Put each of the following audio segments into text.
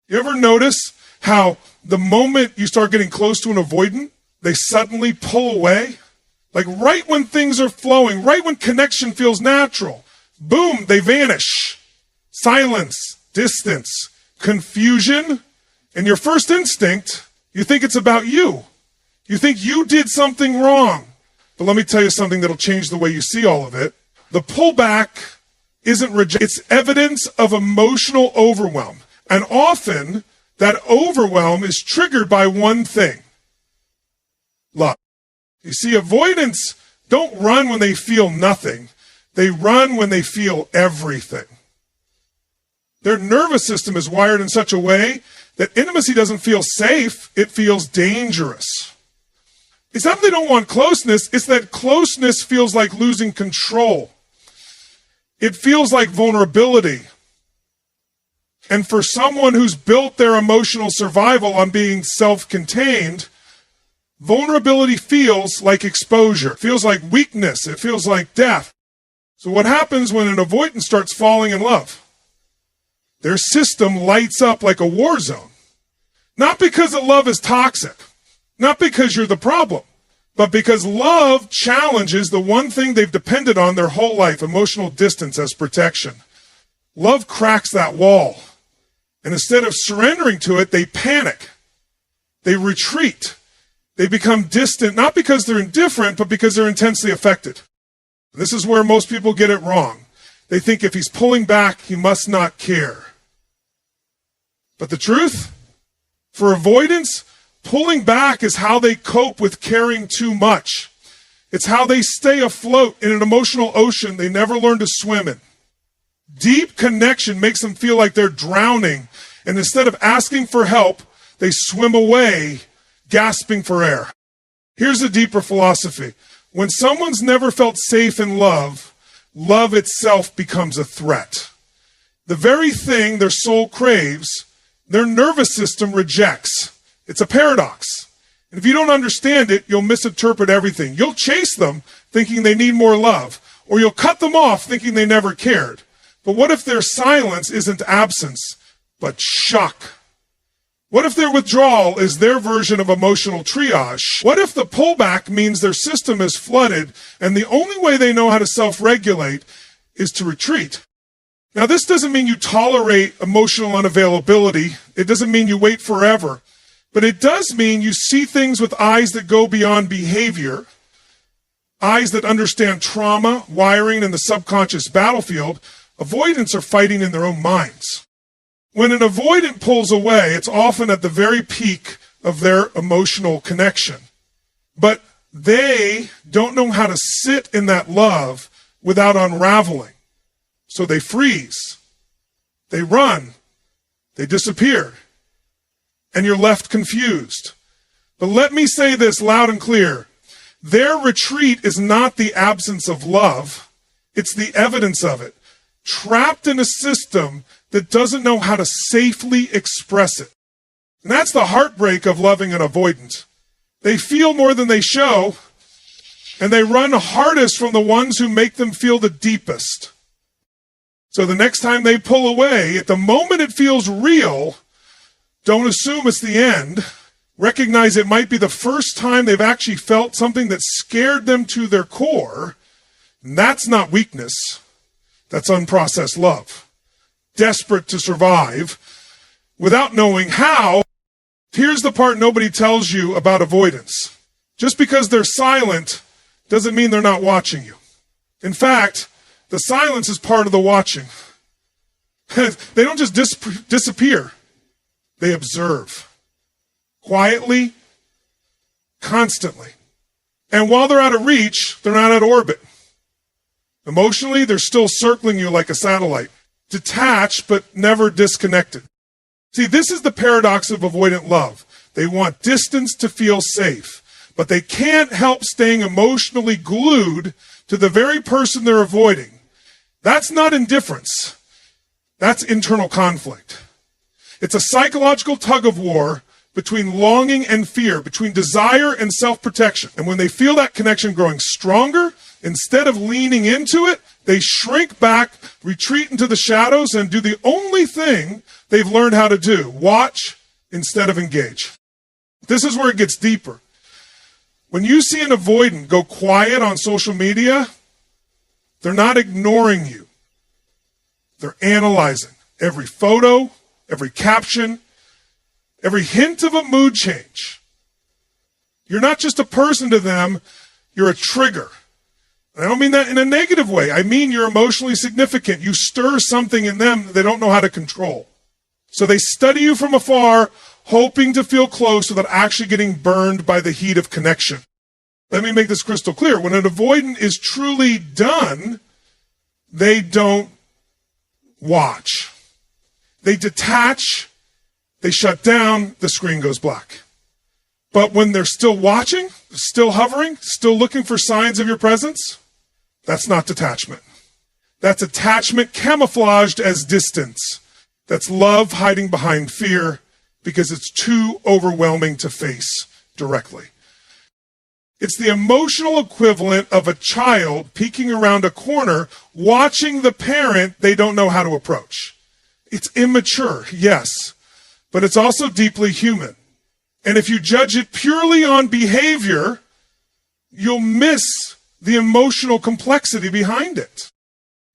You ever notice how the moment you start getting close to an avoidant, they suddenly pull away? Like right when things are flowing, right when connection feels natural, boom, they vanish. Silence, distance, confusion, and your first instinct, you think it's about you. You think you did something wrong. But let me tell you something that'll change the way you see all of it. The pullback isn't rejection. It's evidence of emotional overwhelm. And often, that overwhelm is triggered by one thing: love. You see, avoidants don't run when they feel nothing. They run when they feel everything. Their nervous system is wired in such a way that intimacy doesn't feel safe, it feels dangerous. It's not that they don't want closeness, it's that closeness feels like losing control. It feels like vulnerability. And for someone who's built their emotional survival on being self-contained, vulnerability feels like exposure. It feels like weakness. It feels like death. So what happens when an avoidant starts falling in love? Their system lights up like a war zone. Not because the love is toxic, not because you're the problem, but because love challenges the one thing they've depended on their whole life: emotional distance as protection. Love cracks that wall. And instead of surrendering to it, they panic. They retreat. They become distant, not because they're indifferent, but because they're intensely affected. This is where most people get it wrong. They think if he's pulling back, he must not care. But the truth? For avoidance, pulling back is how they cope with caring too much. It's how they stay afloat in an emotional ocean they never learned to swim in. Deep connection makes them feel like they're drowning, and instead of asking for help, they swim away, gasping for air. Here's a deeper philosophy. When someone's never felt safe in love, love itself becomes a threat. The very thing their soul craves, their nervous system rejects. It's a paradox. And if you don't understand it, you'll misinterpret everything. You'll chase them thinking they need more love, or you'll cut them off thinking they never cared. But what if their silence isn't absence, but shock? What if their withdrawal is their version of emotional triage? What if the pullback means their system is flooded and the only way they know how to self-regulate is to retreat? Now, this doesn't mean you tolerate emotional unavailability. It doesn't mean you wait forever. But it does mean you see things with eyes that go beyond behavior, eyes that understand trauma, wiring, and the subconscious battlefield. Avoidants are fighting in their own minds. When an avoidant pulls away, it's often at the very peak of their emotional connection. But they don't know how to sit in that love without unraveling. So they freeze, they run, they disappear, and you're left confused. But let me say this loud and clear. Their retreat is not the absence of love, it's the evidence of it. Trapped in a system that doesn't know how to safely express it. And that's the heartbreak of loving an avoidant. They feel more than they show, and they run hardest from the ones who make them feel the deepest. So the next time they pull away, at the moment it feels real, don't assume it's the end. Recognize it might be the first time they've actually felt something that scared them to their core. And that's not weakness. That's unprocessed love. Desperate to survive without knowing how. Here's the part nobody tells you about avoidance. Just because they're silent doesn't mean they're not watching you. In fact, the silence is part of the watching. They don't just disappear. They observe. Quietly, constantly. And while they're out of reach, they're not out of orbit. Emotionally, they're still circling you like a satellite. Detached, but never disconnected. See, this is the paradox of avoidant love. They want distance to feel safe, but they can't help staying emotionally glued to the very person they're avoiding. That's not indifference. That's internal conflict. It's a psychological tug of war between longing and fear, between desire and self-protection. And when they feel that connection growing stronger, Instead of leaning into it, they shrink back, retreat into the shadows, and do the only thing they've learned how to do: watch instead of engage. This is where it gets deeper. When you see an avoidant go quiet on social media, they're not ignoring you. They're analyzing every photo, every caption, every hint of a mood change. You're not just a person to them, you're a trigger. And I don't mean that in a negative way. I mean you're emotionally significant. You stir something in them that they don't know how to control. So they study you from afar, hoping to feel close without actually getting burned by the heat of connection. Let me make this crystal clear. When an avoidant is truly done, they don't watch. They detach, they shut down, the screen goes black. But when they're still watching, still hovering, still looking for signs of your presence, that's not detachment. That's attachment camouflaged as distance. That's love hiding behind fear because it's too overwhelming to face directly. It's the emotional equivalent of a child peeking around a corner, watching the parent they don't know how to approach. It's immature, yes, but it's also deeply human. And if you judge it purely on behavior, you'll miss the emotional complexity behind it.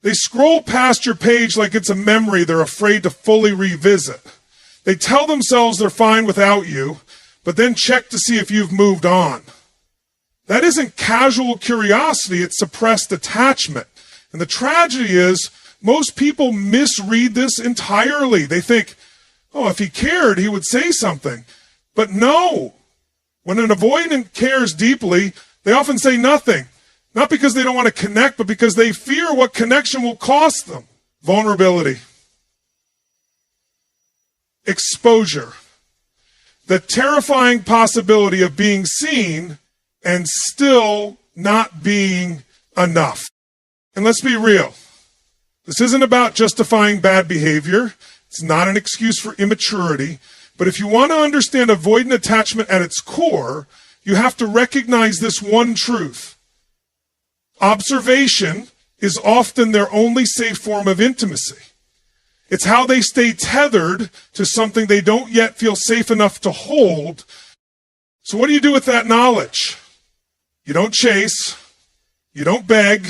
They scroll past your page like it's a memory they're afraid to fully revisit. They tell themselves they're fine without you, but then check to see if you've moved on. That isn't casual curiosity, it's suppressed attachment. And the tragedy is, most people misread this entirely. They think, oh, if he cared, he would say something. But no, when an avoidant cares deeply, they often say nothing. Not because they don't want to connect, but because they fear what connection will cost them. Vulnerability. Exposure. The terrifying possibility of being seen and still not being enough. And let's be real. This isn't about justifying bad behavior. It's not an excuse for immaturity. But if you want to understand avoidant attachment at its core, you have to recognize this one truth. Observation is often their only safe form of intimacy. It's how they stay tethered to something they don't yet feel safe enough to hold. So what do you do with that knowledge? You don't chase. You don't beg.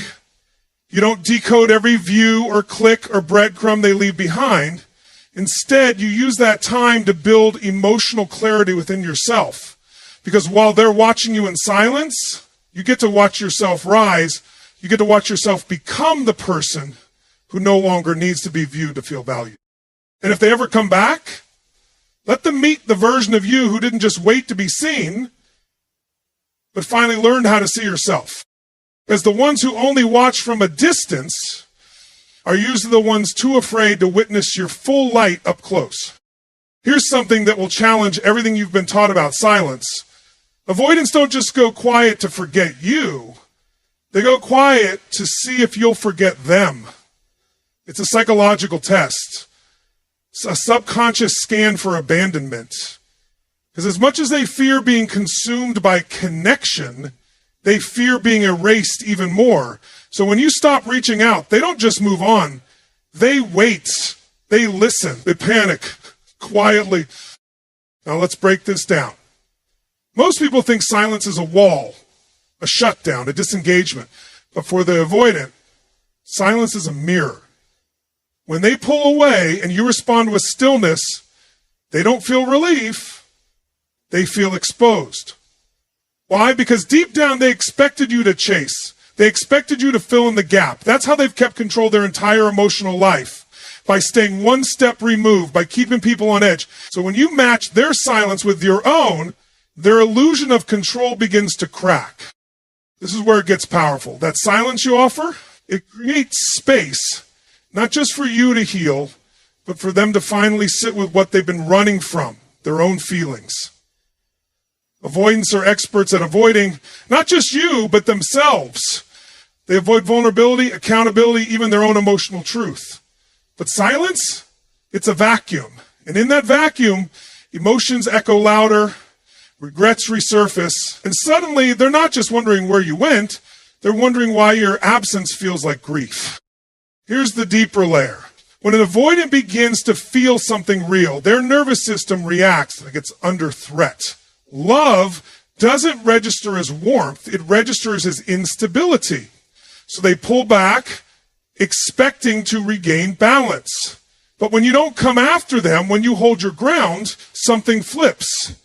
You don't decode every view or click or breadcrumb they leave behind. Instead, you use that time to build emotional clarity within yourself. Because while they're watching you in silence, you get to watch yourself rise. You get to watch yourself become the person who no longer needs to be viewed to feel valued. And if they ever come back, let them meet the version of you who didn't just wait to be seen, but finally learned how to see yourself. As the ones who only watch from a distance are usually the ones too afraid to witness your full light up close. Here's something that will challenge everything you've been taught about silence. Avoidants don't just go quiet to forget you. They go quiet to see if you'll forget them. It's a psychological test. It's a subconscious scan for abandonment. Because as much as they fear being consumed by connection, they fear being erased even more. So when you stop reaching out, they don't just move on. They wait. They listen. They panic quietly. Now let's break this down. Most people think silence is a wall, a shutdown, a disengagement. But for the avoidant, silence is a mirror. When they pull away and you respond with stillness, they don't feel relief. They feel exposed. Why? Because deep down they expected you to chase. They expected you to fill in the gap. That's how they've kept control of their entire emotional life. By staying one step removed, by keeping people on edge. So when you match their silence with your own, their illusion of control begins to crack. This is where it gets powerful. That silence you offer, it creates space, not just for you to heal, but for them to finally sit with what they've been running from, their own feelings. Avoidants are experts at avoiding not just you, but themselves. They avoid vulnerability, accountability, even their own emotional truth. But silence, it's a vacuum. And in that vacuum, emotions echo louder, regrets resurface, and suddenly they're not just wondering where you went, They're wondering why your absence feels like grief. Here's the deeper layer. When an avoidant begins to feel something real, their nervous system reacts like it's under threat. Love doesn't register as warmth, it registers as instability. So they pull back, expecting to regain balance. But when you don't come after them, when you hold your ground, something flips.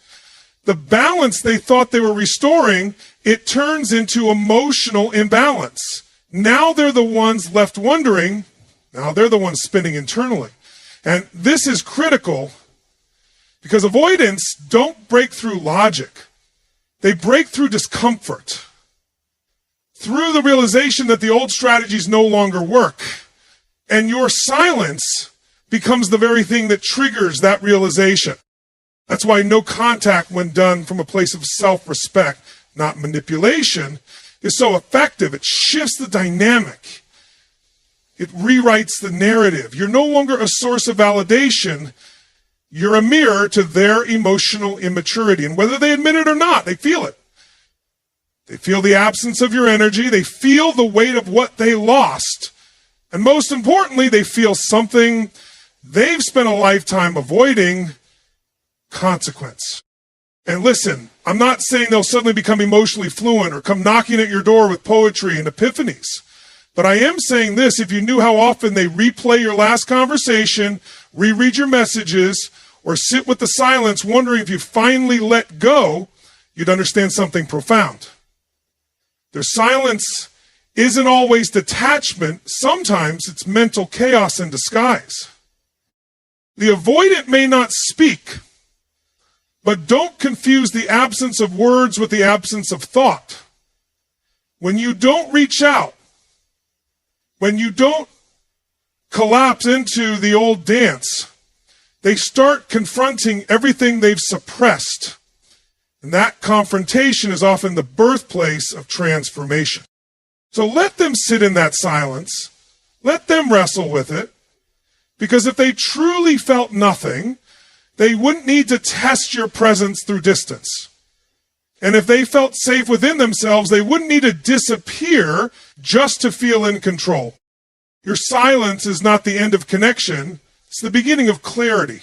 The balance they thought they were restoring, it turns into emotional imbalance. Now they're the ones left wondering, now they're the ones spinning internally. And this is critical because avoidants don't break through logic. They break through discomfort. Through the realization that the old strategies no longer work. And your silence becomes the very thing that triggers that realization. That's why no contact, when done from a place of self-respect, not manipulation, is so effective. It shifts the dynamic. It rewrites the narrative. You're no longer a source of validation. You're a mirror to their emotional immaturity. And whether they admit it or not, they feel it. They feel the absence of your energy. They feel the weight of what they lost. And most importantly, they feel something they've spent a lifetime avoiding: consequence. And listen, I'm not saying they'll suddenly become emotionally fluent or come knocking at your door with poetry and epiphanies. But I am saying this: if you knew how often they replay your last conversation, reread your messages, or sit with the silence wondering if you finally let go, you'd understand something profound. Their silence isn't always detachment. Sometimes it's mental chaos in disguise. The avoidant may not speak, but don't confuse the absence of words with the absence of thought. When you don't reach out, when you don't collapse into the old dance, they start confronting everything they've suppressed. And that confrontation is often the birthplace of transformation. So let them sit in that silence. Let them wrestle with it. Because if they truly felt nothing, they wouldn't need to test your presence through distance. And if they felt safe within themselves, they wouldn't need to disappear just to feel in control. Your silence is not the end of connection. It's the beginning of clarity.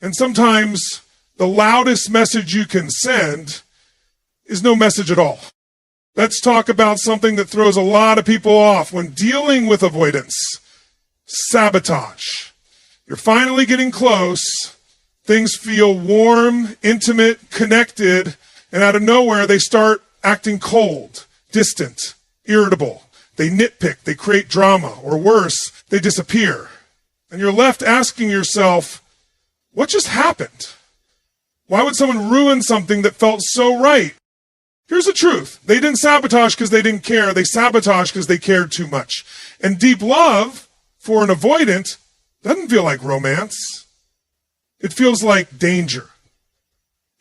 And sometimes the loudest message you can send is no message at all. Let's talk about something that throws a lot of people off when dealing with avoidance: sabotage. You're finally getting close. Things feel warm, intimate, connected, and out of nowhere they start acting cold, distant, irritable. They nitpick, they create drama, or worse, they disappear. And you're left asking yourself, what just happened? Why would someone ruin something that felt so right? Here's the truth. They didn't sabotage because they didn't care. They sabotaged because they cared too much. And deep love, for an avoidant, doesn't feel like romance. It feels like danger.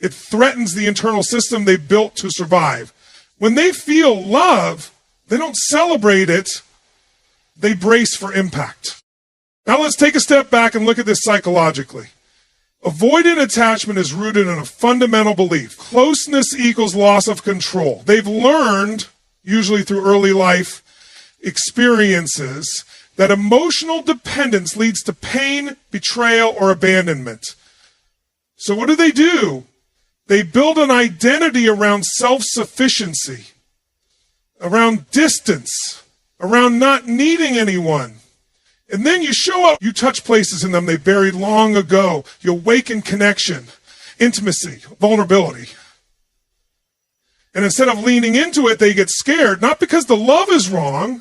It threatens the internal system they built to survive. When they feel love, they don't celebrate it. They brace for impact. Now let's take a step back and look at this psychologically. Avoidant attachment is rooted in a fundamental belief. Closeness equals loss of control. They've learned, usually through early life experiences, that emotional dependence leads to pain, betrayal, or abandonment. So what do? They build an identity around self-sufficiency, around distance, around not needing anyone. And then you show up, you touch places in them they buried long ago. You awaken connection, intimacy, vulnerability. And instead of leaning into it, they get scared, not because the love is wrong,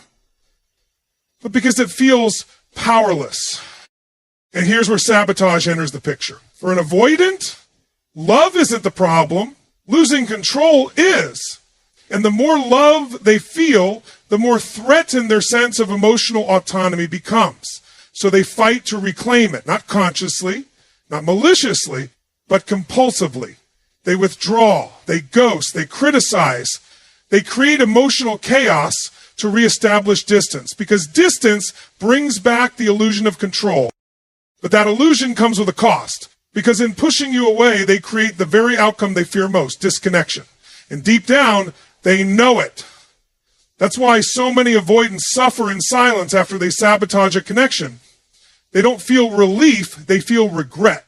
but because it feels powerless. And here's where sabotage enters the picture. For an avoidant, love isn't the problem. Losing control is. And the more love they feel, the more threatened their sense of emotional autonomy becomes. So they fight to reclaim it, not consciously, not maliciously, but compulsively. They withdraw, they ghost, they criticize, they create emotional chaos to reestablish distance, because distance brings back the illusion of control. But that illusion comes with a cost, because in pushing you away, they create the very outcome they fear most: disconnection. And deep down, they know it. That's why so many avoidants suffer in silence after they sabotage a connection. They don't feel relief, they feel regret.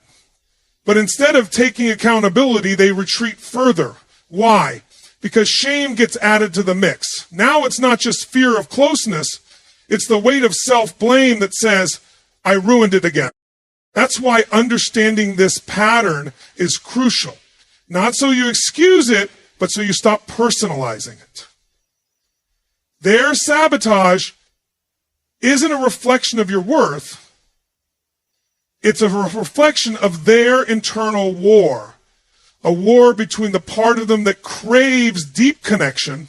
But instead of taking accountability, they retreat further. Why? Because shame gets added to the mix. Now it's not just fear of closeness, it's the weight of self-blame that says, I ruined it again. That's why understanding this pattern is crucial. Not so you excuse it, but so you stop personalizing it. Their sabotage isn't a reflection of your worth. It's a reflection of their internal war. A war between the part of them that craves deep connection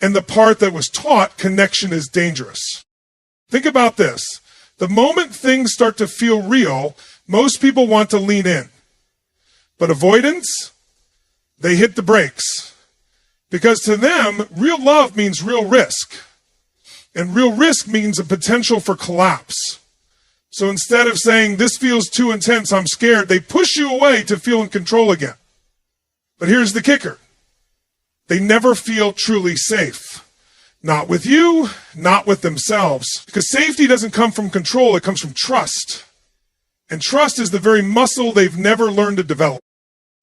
and the part that was taught connection is dangerous. Think about this. The moment things start to feel real, most people want to lean in. But avoidants, they hit the brakes. Because to them, real love means real risk. And real risk means a potential for collapse. So instead of saying, this feels too intense, I'm scared, they push you away to feel in control again. But here's the kicker. They never feel truly safe. Not with you, not with themselves. Because safety doesn't come from control, it comes from trust. And trust is the very muscle they've never learned to develop.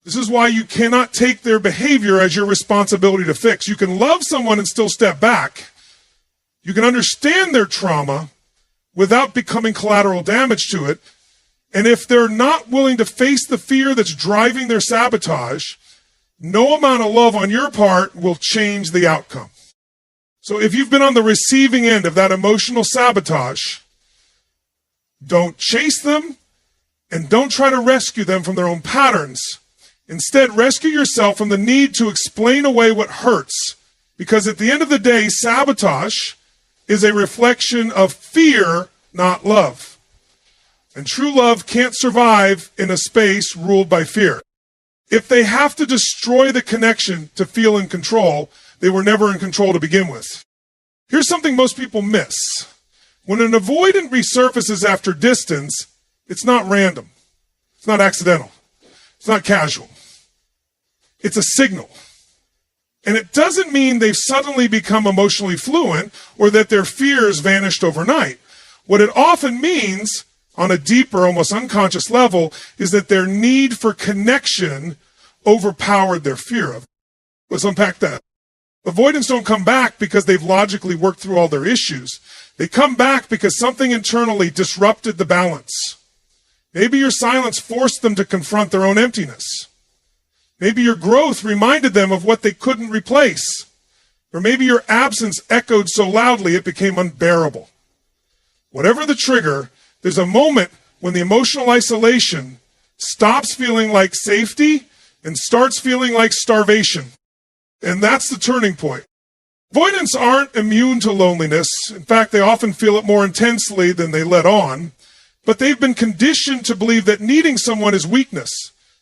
This is why you cannot take their behavior as your responsibility to fix. You can love someone and still step back. You can understand their trauma without becoming collateral damage to it. And if they're not willing to face the fear that's driving their sabotage, no amount of love on your part will change the outcome. So if you've been on the receiving end of that emotional sabotage, don't chase them and don't try to rescue them from their own patterns. Instead, rescue yourself from the need to explain away what hurts. Because at the end of the day, sabotage is a reflection of fear, not love. And true love can't survive in a space ruled by fear. If they have to destroy the connection to feel in control, they were never in control to begin with. Here's something most people miss. When an avoidant resurfaces after distance, it's not random. It's not accidental. It's not casual. It's a signal. And it doesn't mean they've suddenly become emotionally fluent or that their fears vanished overnight. What it often means, on a deeper, almost unconscious level, is that their need for connection overpowered their fear of it. Let's unpack that. Avoidants don't come back because they've logically worked through all their issues. They come back because something internally disrupted the balance. Maybe your silence forced them to confront their own emptiness. Maybe your growth reminded them of what they couldn't replace. Or maybe your absence echoed so loudly it became unbearable. Whatever the trigger, there's a moment when the emotional isolation stops feeling like safety and starts feeling like starvation. And that's the turning point. Avoidants aren't immune to loneliness. In fact, they often feel it more intensely than they let on. But they've been conditioned to believe that needing someone is weakness.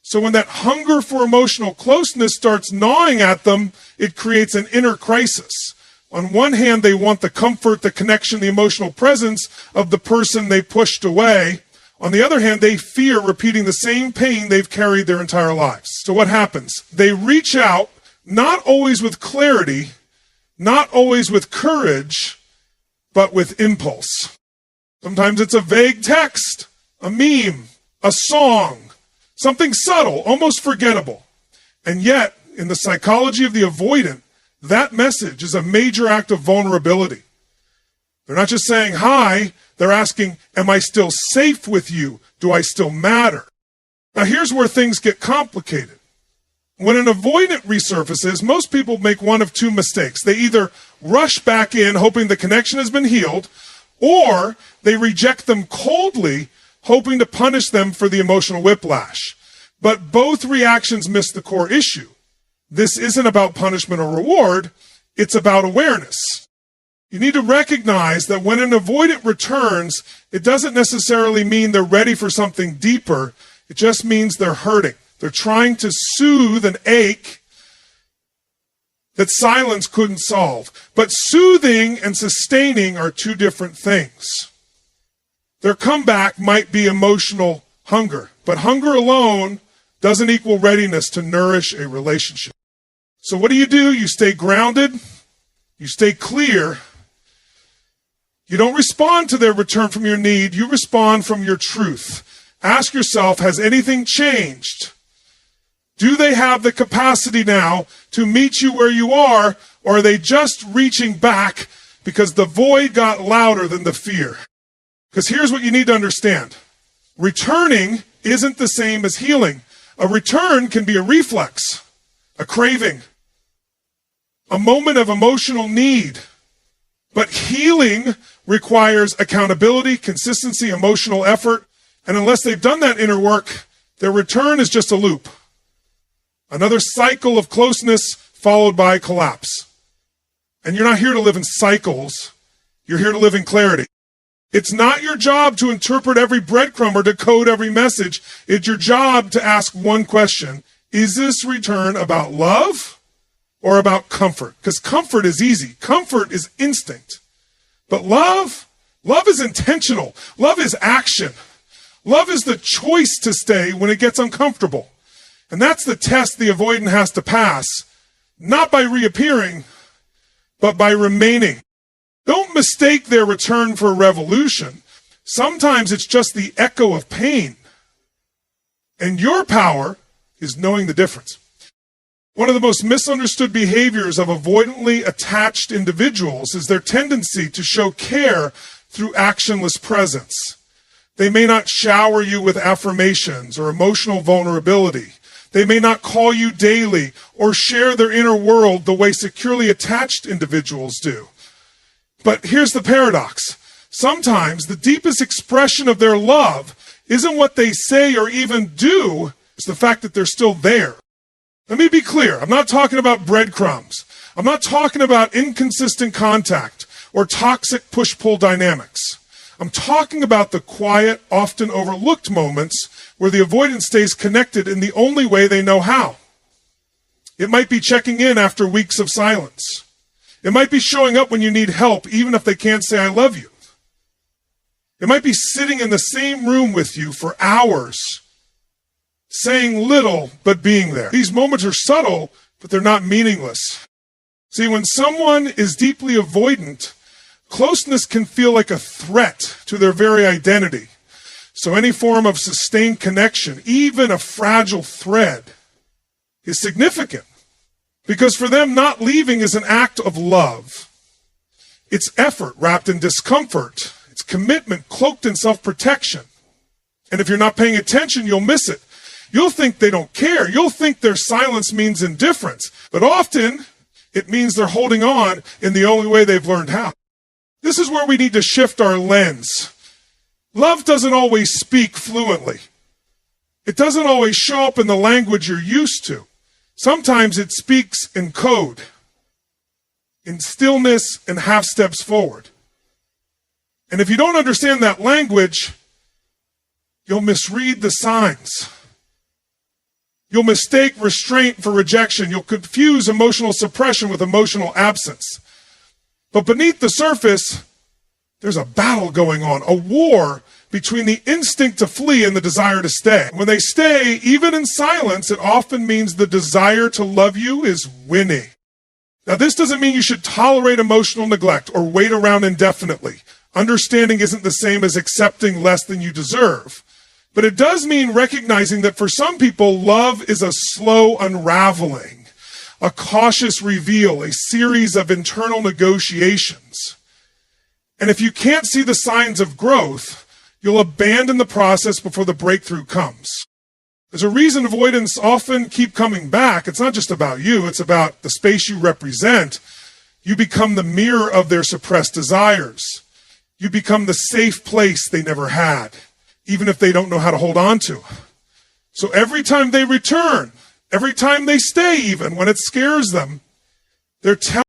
So when that hunger for emotional closeness starts gnawing at them, it creates an inner crisis. On one hand, they want the comfort, the connection, the emotional presence of the person they pushed away. On the other hand, they fear repeating the same pain they've carried their entire lives. So what happens? They reach out, not always with clarity, not always with courage, but with impulse. Sometimes it's a vague text, a meme, a song, something subtle, almost forgettable. And yet, in the psychology of the avoidant, that message is a major act of vulnerability. They're not just saying hi, they're asking, am I still safe with you? Do I still matter? Now here's where things get complicated. When an avoidant resurfaces, most people make one of two mistakes. They either rush back in hoping the connection has been healed, or they reject them coldly, hoping to punish them for the emotional whiplash. But both reactions miss the core issue. This isn't about punishment or reward, it's about awareness. You need to recognize that when an avoidant returns, it doesn't necessarily mean they're ready for something deeper. It just means they're hurting. They're trying to soothe an ache that silence couldn't solve. But soothing and sustaining are two different things. Their comeback might be emotional hunger, but hunger alone doesn't equal readiness to nourish a relationship. So what do? You stay grounded, You stay clear. You don't respond to their return from your need. You respond from your truth. Ask yourself, has anything changed? Do they have the capacity now to meet you where you are, or are they just reaching back because the void got louder than the fear? Because here's what you need to understand. Returning isn't the same as healing. A return can be a reflex, a craving, a moment of emotional need. But healing requires accountability, consistency, emotional effort. And unless they've done that inner work, their return is just a loop. Another cycle of closeness followed by collapse. And you're not here to live in cycles. You're here to live in clarity. It's not your job to interpret every breadcrumb or decode every message. It's your job to ask one question. Is this return about love or about comfort? Because comfort is easy. Comfort is instinct. But love is intentional. Love is action. Love is the choice to stay when it gets uncomfortable. And that's the test the avoidant has to pass, not by reappearing, but by remaining. Don't mistake their return for a revolution. Sometimes it's just the echo of pain. And your power is knowing the difference. One of the most misunderstood behaviors of avoidantly attached individuals is their tendency to show care through actionless presence. They may not shower you with affirmations or emotional vulnerability. They may not call you daily or share their inner world the way securely attached individuals do. But here's the paradox. Sometimes the deepest expression of their love isn't what they say or even do, it's the fact that they're still there. Let me be clear. I'm not talking about breadcrumbs. I'm not talking about inconsistent contact or toxic push-pull dynamics. I'm talking about the quiet, often overlooked moments where the avoidant stays connected in the only way they know how. It might be checking in after weeks of silence. It might be showing up when you need help, even if they can't say, I love you. It might be sitting in the same room with you for hours, saying little, but being there. These moments are subtle, but they're not meaningless. See, when someone is deeply avoidant, closeness can feel like a threat to their very identity. So any form of sustained connection, even a fragile thread, is significant. Because for them, not leaving is an act of love. It's effort wrapped in discomfort. It's commitment cloaked in self-protection. And if you're not paying attention, you'll miss it. You'll think they don't care. You'll think their silence means indifference. But often, it means they're holding on in the only way they've learned how. This is where we need to shift our lens. Love doesn't always speak fluently. It doesn't always show up in the language you're used to. Sometimes it speaks in code, in stillness and half steps forward. And if you don't understand that language, you'll misread the signs. You'll mistake restraint for rejection. You'll confuse emotional suppression with emotional absence. But beneath the surface, there's a battle going on, a war between the instinct to flee and the desire to stay. When they stay, even in silence, it often means the desire to love you is winning. Now, this doesn't mean you should tolerate emotional neglect or wait around indefinitely. Understanding isn't the same as accepting less than you deserve. But it does mean recognizing that for some people, love is a slow unraveling, a cautious reveal, a series of internal negotiations. And if you can't see the signs of growth, you'll abandon the process before the breakthrough comes. There's a reason avoidants often keep coming back. It's not just about you. It's about the space you represent. You become the mirror of their suppressed desires. You become the safe place they never had, even if they don't know how to hold on to. So every time they return, every time they stay even, when it scares them, they're telling